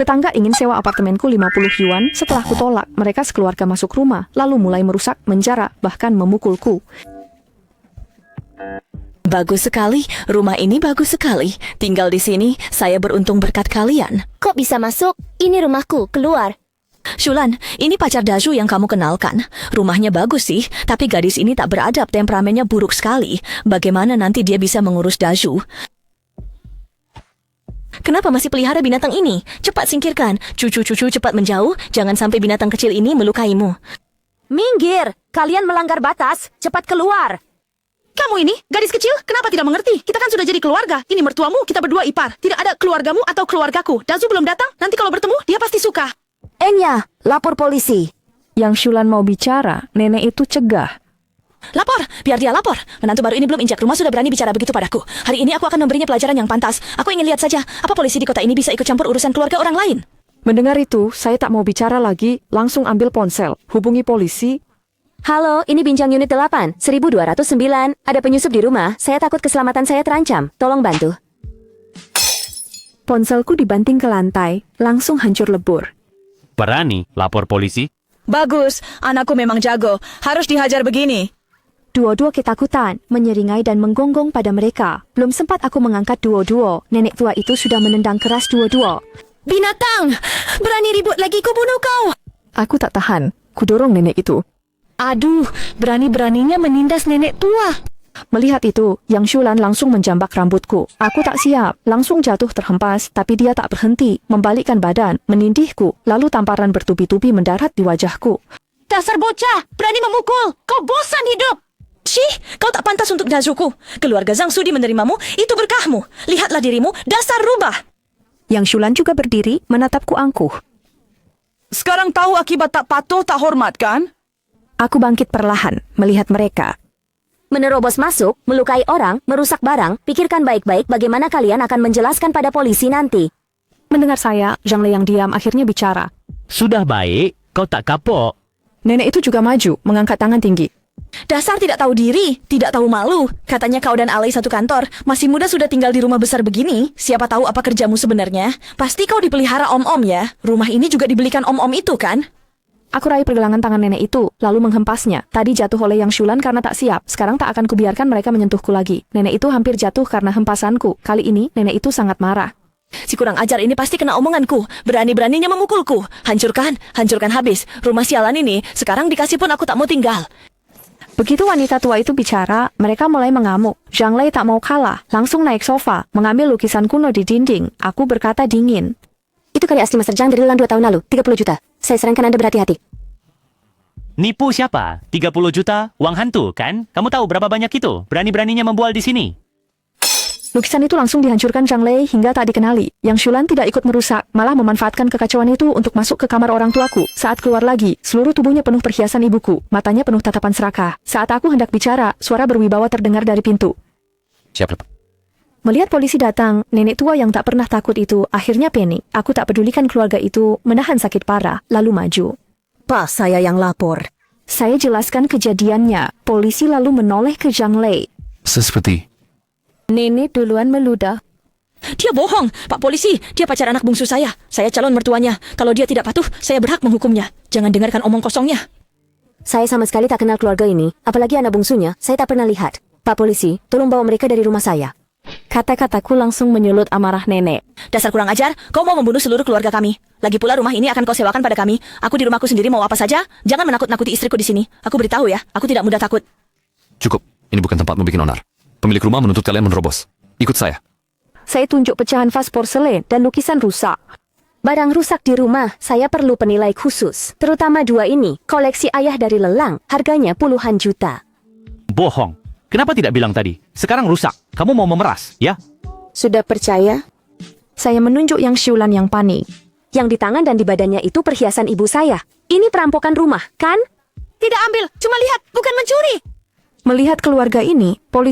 Tetangga ingin sewa apartemenku 50 yuan. Setelah kutolak, mereka sekeluarga masuk rumah, lalu mulai merusak, menjara, bahkan memukulku. Bagus sekali, rumah ini bagus sekali. Tinggal di sini, saya beruntung berkat kalian. Kok bisa masuk? Ini rumahku, keluar. Shulan, ini pacar Daju yang kamu kenalkan. Rumahnya bagus sih, tapi gadis ini tak beradab, temperamennya buruk sekali. Bagaimana nanti dia bisa mengurus Daju? Kenapa masih pelihara binatang ini? Cepat singkirkan. Cucu-cucu cepat menjauh, jangan sampai binatang kecil ini melukaimu. Minggir! Kalian melanggar batas. Cepat keluar! Kamu ini, gadis kecil, kenapa tidak mengerti? Kita kan sudah jadi keluarga. Ini mertuamu, kita berdua ipar. Tidak ada keluargamu atau keluargaku. Dazu belum datang, nanti kalau bertemu, dia pasti suka. Enya, lapor polisi. Yang Shulan mau bicara, nenek itu cegah. Lapor, biar dia lapor. Menantu baru ini belum injak rumah sudah berani bicara begitu padaku. Hari ini aku akan memberinya pelajaran yang pantas. Aku ingin lihat saja, apa polisi di kota ini bisa ikut campur urusan keluarga orang lain. Mendengar itu, saya tak mau bicara lagi, langsung ambil ponsel, hubungi polisi. Halo, ini Bincang Unit 8, 1209. Ada penyusup di rumah, saya takut keselamatan saya terancam. Tolong bantu. Ponselku dibanting ke lantai, langsung hancur lebur. Berani lapor polisi? Bagus, anakku memang jago. Harus dihajar begini. Duo-duo ketakutan, menyeringai dan menggonggong pada mereka. Belum sempat aku mengangkat duo-duo, nenek tua itu sudah menendang keras duo-duo. Binatang! Berani ribut lagi, ku bunuh kau! Aku tak tahan, kudorong nenek itu. Aduh, berani-beraninya menindas nenek tua. Melihat itu, Yang Shulan langsung menjambak rambutku. Aku tak siap, langsung jatuh terhempas, tapi dia tak berhenti, membalikkan badan, menindihku, lalu tamparan bertubi-tubi mendarat di wajahku. Dasar bocah, berani memukul. Kau bosan hidup. Syih, kau tak pantas untuk Dazuku. Keluarga Zhang Sudi menerimamu, itu berkahmu. Lihatlah dirimu, dasar rubah. Yang Shulan juga berdiri, menatapku angkuh. Sekarang tahu akibat tak patuh, tak hormat kan? Aku bangkit perlahan, melihat mereka. Menerobos masuk, melukai orang, merusak barang, pikirkan baik-baik bagaimana kalian akan menjelaskan pada polisi nanti. Mendengar saya, Zhang Lei yang diam akhirnya bicara. Sudah baik, kau tak kapok. Nenek itu juga maju, mengangkat tangan tinggi. Dasar tidak tahu diri, tidak tahu malu. Katanya kau dan Alay satu kantor. Masih muda sudah tinggal di rumah besar begini. Siapa tahu apa kerjamu sebenarnya. Pasti kau dipelihara om-om ya. Rumah ini juga dibelikan om-om itu kan? Aku raih pergelangan tangan nenek itu, lalu menghempasnya. Tadi jatuh oleh Yang Shulan karena tak siap. Sekarang tak akan kubiarkan mereka menyentuhku lagi. Nenek itu hampir jatuh karena hempasanku. Kali ini, nenek itu sangat marah. Si kurang ajar ini pasti kena omonganku. Berani-beraninya memukulku. Hancurkan, hancurkan habis. Rumah sialan ini, sekarang dikasih pun aku tak mau tinggal. Begitu wanita tua itu bicara, mereka mulai mengamuk. Zhang Lei tak mau kalah, langsung naik sofa, mengambil lukisan kuno di dinding. Aku berkata dingin. Itu karya asli Master Zhang dari lelang 2 tahun lalu, 30 juta. Saya sarankan Anda berhati-hati. Nipu siapa? 30 juta? Uang hantu, kan? Kamu tahu berapa banyak itu? Berani-beraninya membual di sini. Lukisan itu langsung dihancurkan Zhang Lei hingga tak dikenali. Yang Shulan tidak ikut merusak, malah memanfaatkan kekacauan itu untuk masuk ke kamar orang tuaku. Saat keluar lagi, seluruh tubuhnya penuh perhiasan ibuku, matanya penuh tatapan serakah. Saat aku hendak bicara, suara berwibawa terdengar dari pintu. Siap, Lep. Melihat polisi datang, nenek tua yang tak pernah takut itu akhirnya panik. Aku tak pedulikan keluarga itu, menahan sakit parah, lalu maju. Pak, saya yang lapor. Saya jelaskan kejadiannya. Polisi lalu menoleh ke Zhang Lei. Seperti Nenek duluan meludah. Dia bohong, Pak Polisi. Dia pacar anak bungsu saya. Saya calon mertuanya. Kalau dia tidak patuh, saya berhak menghukumnya. Jangan dengarkan omong kosongnya. Saya sama sekali tak kenal keluarga ini, apalagi anak bungsunya, saya tak pernah lihat. Pak Polisi, tolong bawa mereka dari rumah saya. Kata-kataku langsung menyulut amarah nenek. Dasar kurang ajar, kau mau membunuh seluruh keluarga kami. Lagi pula rumah ini akan kau sewakan pada kami. Aku di rumahku sendiri mau apa saja. Jangan menakut-nakuti istriku di sini. Aku beritahu ya, aku tidak mudah takut. cukup. Ini bukan tempatmu bikin onar. Pemilik rumah menuntut kalian menerobos. Ikut saya. Saya tunjuk pecahan vas porselen dan lukisan rusak. Barang rusak di rumah, saya perlu penilai khusus. Terutama 2 ini, koleksi ayah dari lelang, harganya puluhan juta. Bohong. Kenapa tidak bilang tadi? Sekarang rusak. Kamu mau memeras, ya? Sudah percaya? Saya menunjuk Yang Shulan yang panik. Yang di tangan dan di badannya itu perhiasan ibu saya. Ini perampokan rumah, kan? Tidak ambil, cuma lihat, bukan mencuri. Melihat keluarga ini, polisi